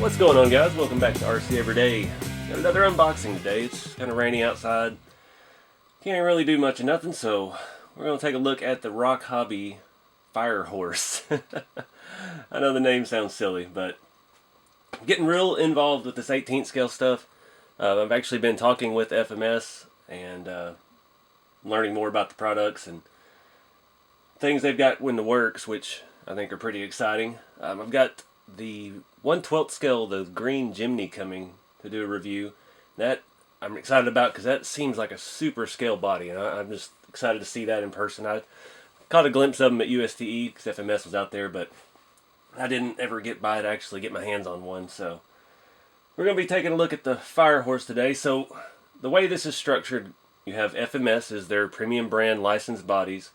What's going on, guys? Welcome back to RC Everyday. Got another unboxing today. It's kind of rainy outside. Can't really do much of nothing, so we're going to take a look at the RocHobby Fire Horse. I know the name sounds silly, but I'm getting real involved with this 18th scale stuff. I've actually been talking with FMS and learning more about the products and things they've got in the works, which I think are pretty exciting. I've got the 1/12 scale, the green Jimny, coming to do a review. That I'm excited about because that seems like a super scale body, and I'm just excited to see that in person. I caught a glimpse of them at USTE because FMS was out there, but I didn't ever get by to actually get my hands on one. So we're going to be taking a look at the Fire Horse today. So the way this is structured, you have FMS as their premium brand licensed bodies.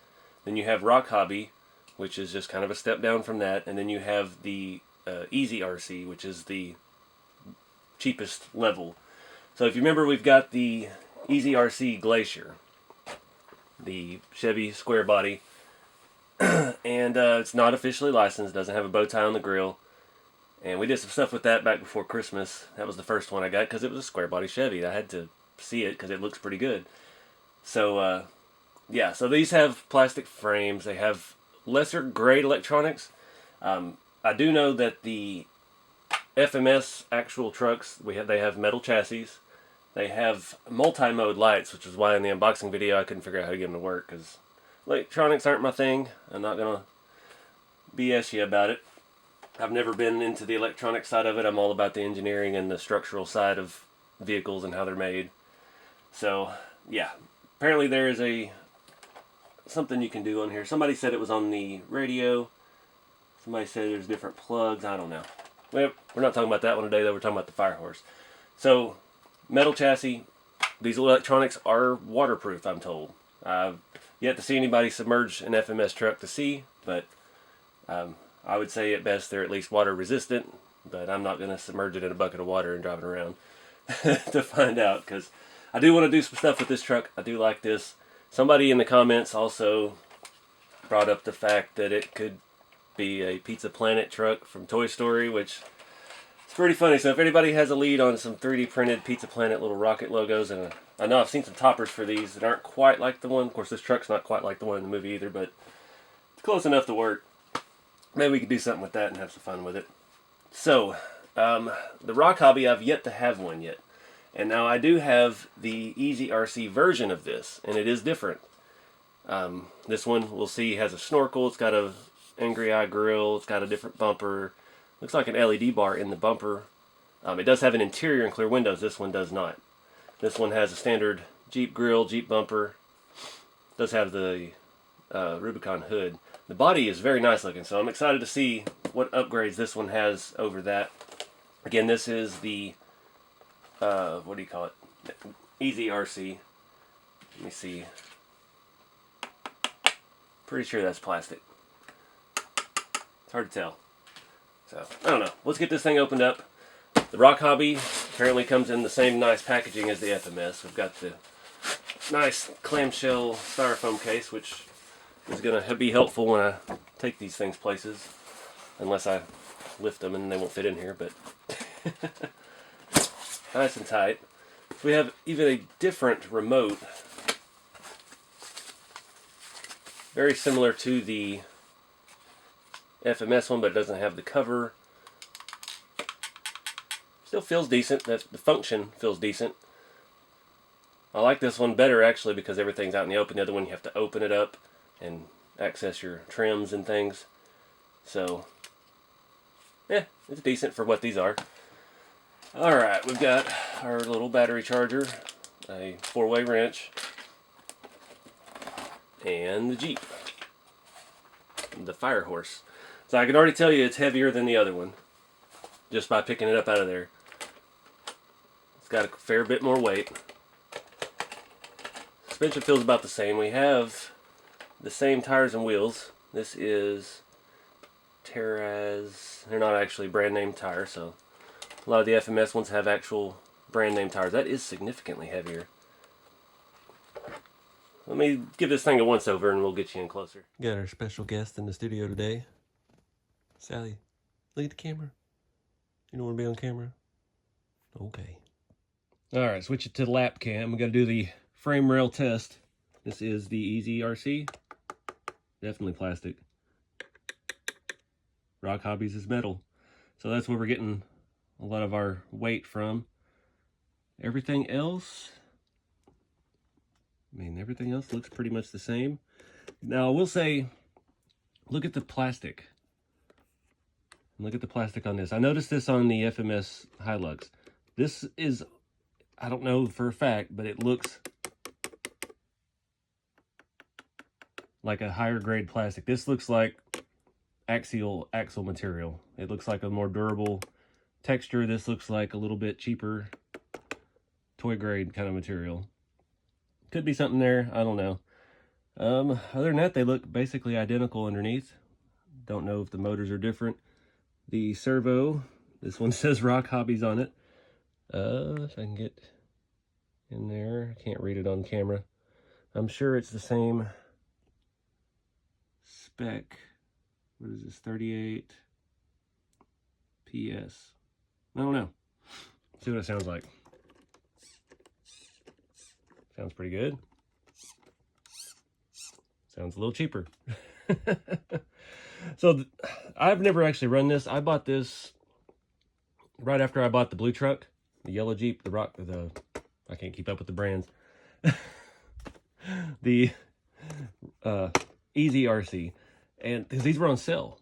Then you have RocHobby, which is just kind of a step down from that. And then you have the Easy RC, which is the cheapest level. So if you remember, we've got the Easy RC Glacier, the Chevy square body. And it's not officially licensed, doesn't have a bow tie on the grill. And we did some stuff with that back before Christmas. That was the first one I got because it was a square body Chevy. I had to see it because it looks pretty good. So yeah, so these have plastic frames. They have lesser grade electronics. I do know that the FMS actual trucks, they have metal chassis. They have multi-mode lights, which is why in the unboxing video I couldn't figure out how to get them to work, because electronics aren't my thing. I'm not going to BS you about it. I've never been into the electronic side of it. I'm all about the engineering and the structural side of vehicles and how they're made. So, yeah. Apparently there is something you can do on here. Somebody said it was on the radio. Somebody said there's different plugs. I don't know. We're not talking about that one today, though. We're talking about the Fire Horse. So, metal chassis. These electronics are waterproof, I'm told. I've yet to see anybody submerge an FMS truck to sea, but I would say at best they're at least water resistant, but I'm not going to submerge it in a bucket of water and drive it around to find out, because I do want to do some stuff with this truck. I do like this. Somebody in the comments also brought up the fact that it could be a Pizza Planet truck from Toy Story, which is pretty funny. So if anybody has a lead on some 3D printed Pizza Planet little rocket logos, and I know I've seen some toppers for these that aren't quite like the one. Of course, this truck's not quite like the one in the movie either, but it's close enough to work. Maybe we could do something with that and have some fun with it. So, the RocHobby, I've yet to have one yet. And now I do have the Easy RC version of this, and it is different. This one, we'll see, has a snorkel. It's got a angry eye grill. It's got a different bumper. Looks like an LED bar in the bumper. It does have an interior and clear windows. This one does not. This one has a standard Jeep grill, Jeep bumper. It does have the Rubicon hood. The body is very nice looking, so I'm excited to see what upgrades this one has over that. Again, this is the, what do you call it? Easy RC. Let me see. Pretty sure that's plastic. It's hard to tell. So, I don't know. Let's get this thing opened up. The RocHobby apparently comes in the same nice packaging as the FMS. We've got the nice clamshell styrofoam case, which is going to be helpful when I take these things places. Unless I lift them and they won't fit in here, but nice and tight. We have even a different remote. Very similar to the FMS one, but it doesn't have the cover. Still feels decent. The function feels decent. I like this one better actually because everything's out in the open. The other one you have to open it up and access your trims and things. So, yeah, it's decent for what these are. Alright, we've got our little battery charger, a 4-way wrench, and the Jeep, the Fire Horse. So I can already tell you it's heavier than the other one, just by picking it up out of there. It's got a fair bit more weight. Suspension feels about the same. We have the same tires and wheels. This is Terraz. They're not actually brand name tires, so a lot of the FMS ones have actual brand name tires. That is significantly heavier. Let me give this thing a once over and we'll get you in closer. Got our special guest in the studio today. Sally, look at the camera. You don't want to be on camera? Okay. Alright, switch it to the lap cam. We got to do the frame rail test. This is the Easy RC. Definitely plastic. RocHobby's is metal. So that's where we're getting a lot of our weight from. Everything else, everything else looks pretty much the same. Now, I will say, look at the plastic. Look at the plastic on this. I noticed this on the FMS Hilux. This is, I don't know for a fact, but it looks like a higher grade plastic. This looks like axle material. It looks like a more durable texture. This looks like a little bit cheaper toy grade kind of material. Could be something there, I don't know. Other than that, they look basically identical underneath. Don't know if the motors are different. The servo, this one says RocHobby's on it. If I can get in there, I can't read it on camera. I'm sure it's the same spec. What is this, 38 PS? I don't know. See what it sounds like. Sounds pretty good. Sounds a little cheaper. So I've never actually run this. I bought this right after I bought the blue truck, the yellow Jeep, I can't keep up with the brands. The Easy RC. And because these were on sale.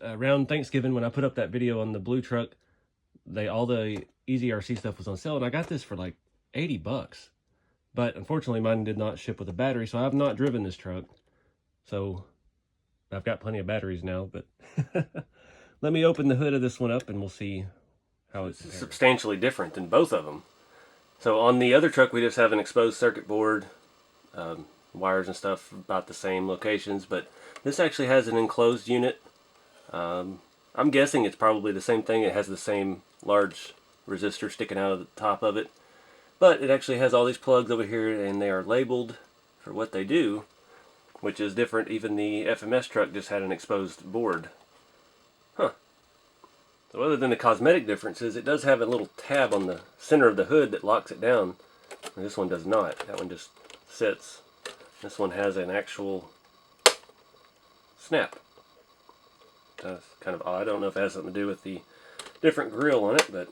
Around Thanksgiving, when I put up that video on the blue truck, all the Easy RC stuff was on sale, and I got this for like 80 bucks. But unfortunately, mine did not ship with a battery, so I have not driven this truck. So I've got plenty of batteries now, but let me open the hood of this one up and we'll see how it's substantially different than both of them. So on the other truck, we just have an exposed circuit board, wires and stuff about the same locations, but this actually has an enclosed unit. I'm guessing it's probably the same thing. It has the same large resistor sticking out of the top of it. But it actually has all these plugs over here, and they are labeled for what they do, which is different. Even the FMS truck just had an exposed board. Huh. So other than the cosmetic differences, it does have a little tab on the center of the hood that locks it down. And this one does not. That one just sits. This one has an actual snap. That's kind of odd. I don't know if it has something to do with the different grill on it, but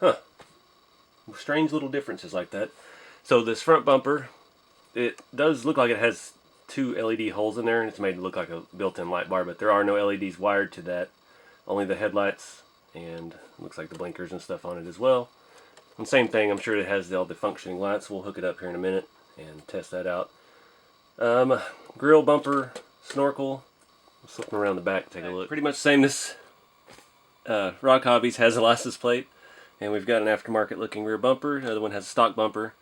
huh. Strange little differences like that. So this front bumper, it does look like it has two LED holes in there, and it's made to look like a built-in light bar, but there are no LEDs wired to that. Only the headlights, and looks like the blinkers and stuff on it as well. And same thing, I'm sure it has all the functioning lights. We'll hook it up here in a minute and test that out. Grill bumper, snorkel. I'm slipping around the back, take a look. Pretty much the same. This RocHobby's has a license plate. And we've got an aftermarket looking rear bumper. The other one has a stock bumper.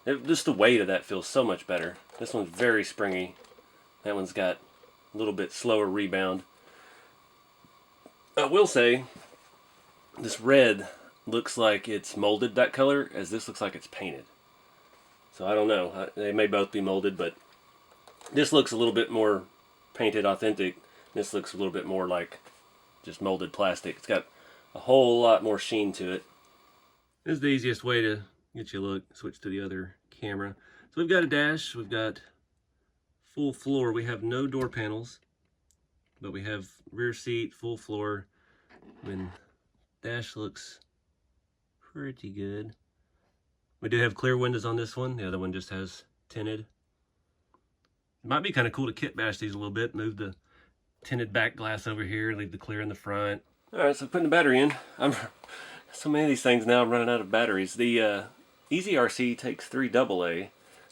Just the weight of that feels so much better. This one's very springy. That one's got a little bit slower rebound. I will say, this red looks like it's molded that color, as this looks like it's painted. So I don't know. They may both be molded, but this looks a little bit more painted, authentic. This looks a little bit more like just molded plastic. It's got a whole lot more sheen to it. This is the easiest way to get you a look. Switch to the other camera. So we've got a dash, we've got full floor. We have no door panels, but we have rear seat, full floor. Dash looks pretty good. We do have clear windows on this one. The other one just has tinted. It might be kind of cool to kit bash these a little bit. Move the tinted back glass over here, leave the clear in the front. Alright, so putting the battery in. So many of these things now, I'm running out of batteries. The Easy RC takes 3 AA,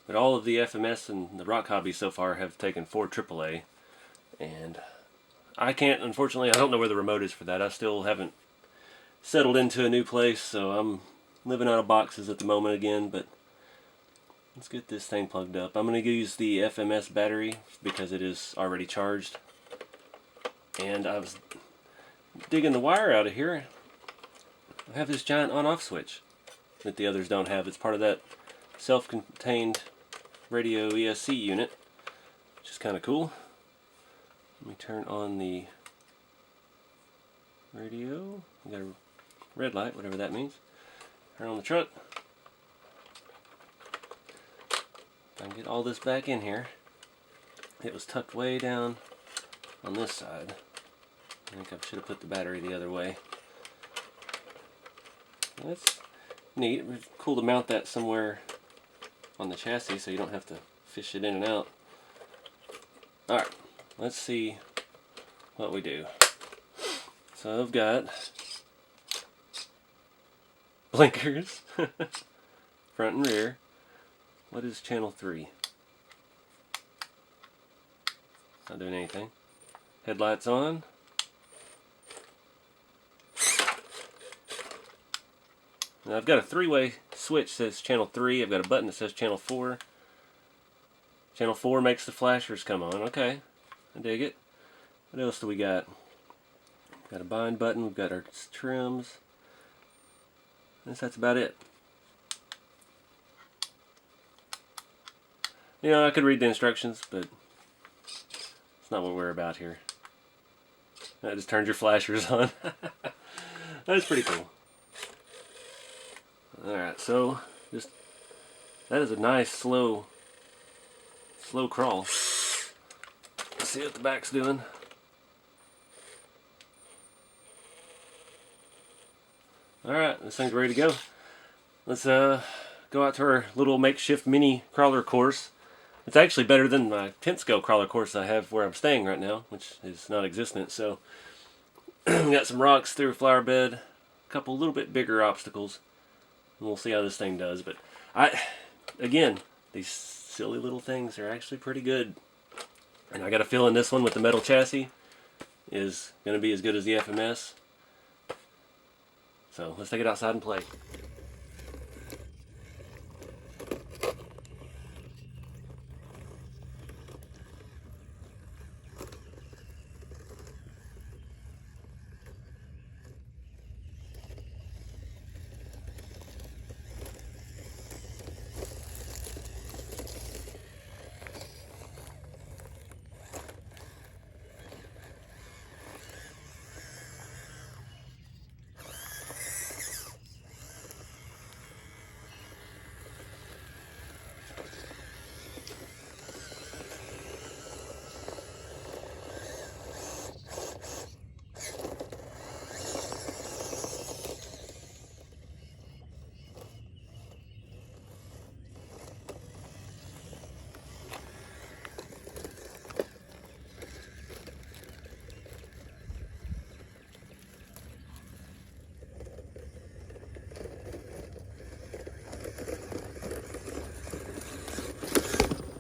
but all of the FMS and the RocHobby so far have taken 4 AAA. And I can't, unfortunately, I don't know where the remote is for that. I still haven't settled into a new place, so I'm living out of boxes at the moment again, but let's get this thing plugged up. I'm going to use the FMS battery because it is already charged. And I was digging the wire out of here. I have this giant on-off switch that the others don't have. It's part of that self-contained radio ESC unit, which is kind of cool. Let me turn on the radio. We got a red light, whatever that means. Turn on the truck. I can get all this back in here. It was tucked way down on this side. I think I should have put the battery the other way. That's neat. It was cool to mount that somewhere on the chassis so you don't have to fish it in and out. Alright, let's see what we do. So I've got blinkers, front and rear. What is channel 3? Not doing anything. Headlights on. Now I've got a 3-way switch that says channel 3. I've got a button that says channel 4. Channel 4 makes the flashers come on. Okay, I dig it. What else do we got? Got a bind button. We've got our trims. I guess that's about it. You know, I could read the instructions, but it's not what we're about here. That just turns your flashers on. That's pretty cool. Alright, so just that is a nice slow crawl. Let's see what the back's doing. Alright, this thing's ready to go. Let's go out to our little makeshift mini crawler course. It's actually better than my tent scale crawler course I have where I'm staying right now, which is non-existent. So we got some rocks through a flower bed, a couple little bit bigger obstacles, and we'll see how this thing does. But again, these silly little things are actually pretty good. And I got a feeling this one with the metal chassis is going to be as good as the FMS. So let's take it outside and play.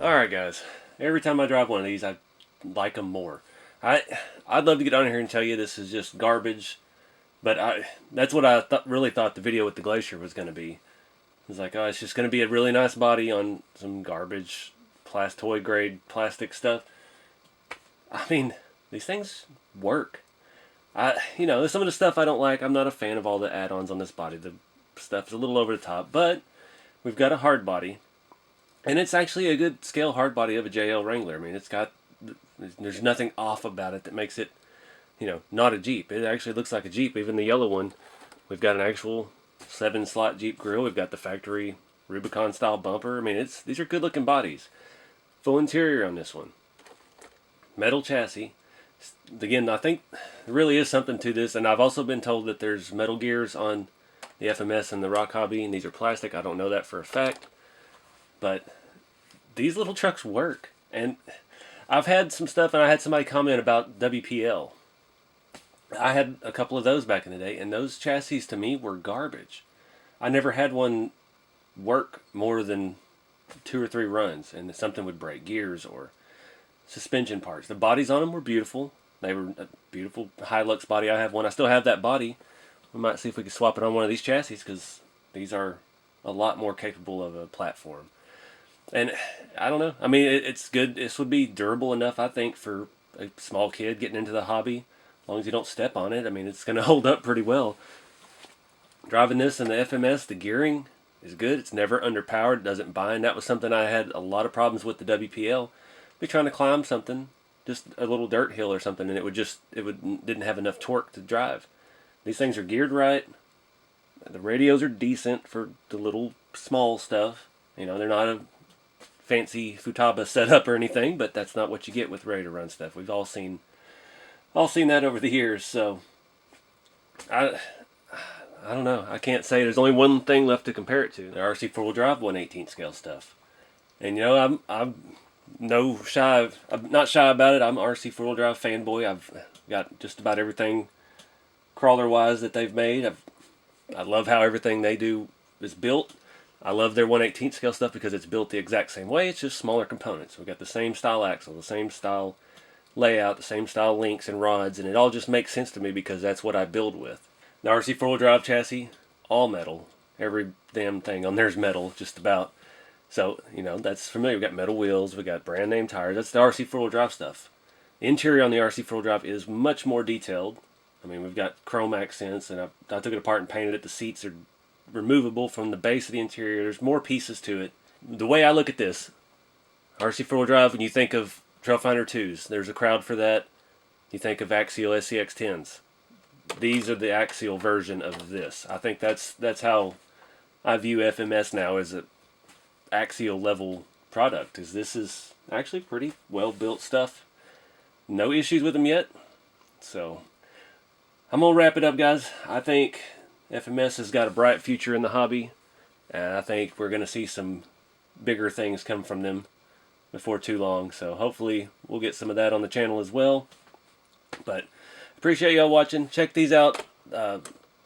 Alright guys, every time I drive one of these I like them more. I'd love to get on here and tell you this is just garbage, but that's what I really thought the video with the Glacier was going to be. It's like, oh, it's just going to be a really nice body on some garbage, toy grade plastic stuff. I mean, these things work. You know, some of the stuff I don't like, I'm not a fan of all the add-ons on this body. The stuff's a little over the top, but we've got a hard body. And it's actually a good scale hard body of a JL Wrangler. I mean, there's nothing off about it that makes it, you know, not a Jeep. It actually looks like a Jeep. Even the yellow one, we've got an actual 7-slot Jeep grill. We've got the factory Rubicon style bumper. I mean, these are good looking bodies. Full interior on this one. Metal chassis. Again, I think there really is something to this. And I've also been told that there's metal gears on the FMS and the RocHobby, and these are plastic. I don't know that for a fact. But these little trucks work. And I've had some stuff, and I had somebody comment about WPL. I had a couple of those back in the day, and those chassis to me were garbage. I never had one work more than 2 or 3 runs, and something would break, gears or suspension parts. The bodies on them were beautiful. They were a beautiful Hilux body. I have one. I still have that body. We might see if we can swap it on one of these chassis, because these are a lot more capable of a platform. And I don't know. I mean, it's good. This would be durable enough, I think, for a small kid getting into the hobby. As long as you don't step on it, I mean, it's going to hold up pretty well. Driving this in the FMS, the gearing is good. It's never underpowered. It doesn't bind. That was something I had a lot of problems with the WPL. Be trying to climb something, just a little dirt hill or something, and it didn't have enough torque to drive. These things are geared right. The radios are decent for the little small stuff. You know, they're not a fancy Futaba setup or anything, but that's not what you get with ready to run stuff. We've all seen that over the years. So I don't know. I can't say. There's only one thing left to compare it to: the RC 4-wheel drive 1/18 scale stuff. And you know, I'm not shy about it. I'm an RC 4-wheel drive fanboy. I've got just about everything crawler wise that they've made. I love how everything they do is built. I love their 1/18 scale stuff because it's built the exact same way. It's just smaller components. We've got the same style axle, the same style layout, the same style links and rods, and it all just makes sense to me because that's what I build with. The RC 4-wheel drive chassis, all metal. Every damn thing on there's metal, just about. So, you know, that's familiar. We've got metal wheels, we've got brand name tires. That's the RC 4-wheel drive stuff. The interior on the RC 4-wheel drive is much more detailed. I mean, we've got chrome accents, and I took it apart and painted it. The seats are removable from the base of the interior. There's more pieces to it. The way I look at this, RC 4-wheel drive, when you think of Trailfinder 2s, there's a crowd for that. You think of Axial SCX 10s. These are the Axial version of this. I think that's how I view FMS now, as an Axial level product. Is this is actually pretty well built stuff. No issues with them yet. So I'm gonna wrap it up, guys. I think FMS has got a bright future in the hobby, and I think we're gonna see some bigger things come from them before too long. So hopefully we'll get some of that on the channel as well. But appreciate y'all watching. Check these out, the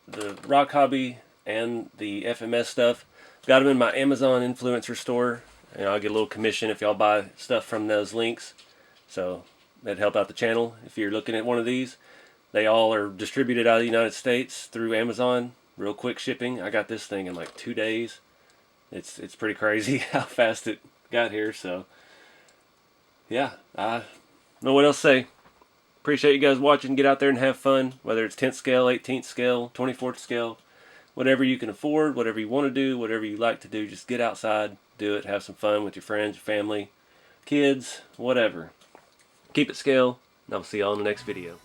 RocHobby and the FMS stuff. Got them in my Amazon influencer store, and I'll get a little commission if y'all buy stuff from those links. So that'd help out the channel if you're looking at one of these. They all are distributed out of the United States through Amazon. Real quick shipping. I got this thing in like 2 days. It's pretty crazy how fast it got here. So yeah, I don't know what else to say. Appreciate you guys watching. Get out there and have fun. Whether it's 10th scale, 18th scale, 24th scale, whatever you can afford, whatever you want to do, whatever you like to do, just get outside, do it, have some fun with your friends, your family, kids, whatever. Keep it scale, and I'll see y'all in the next video.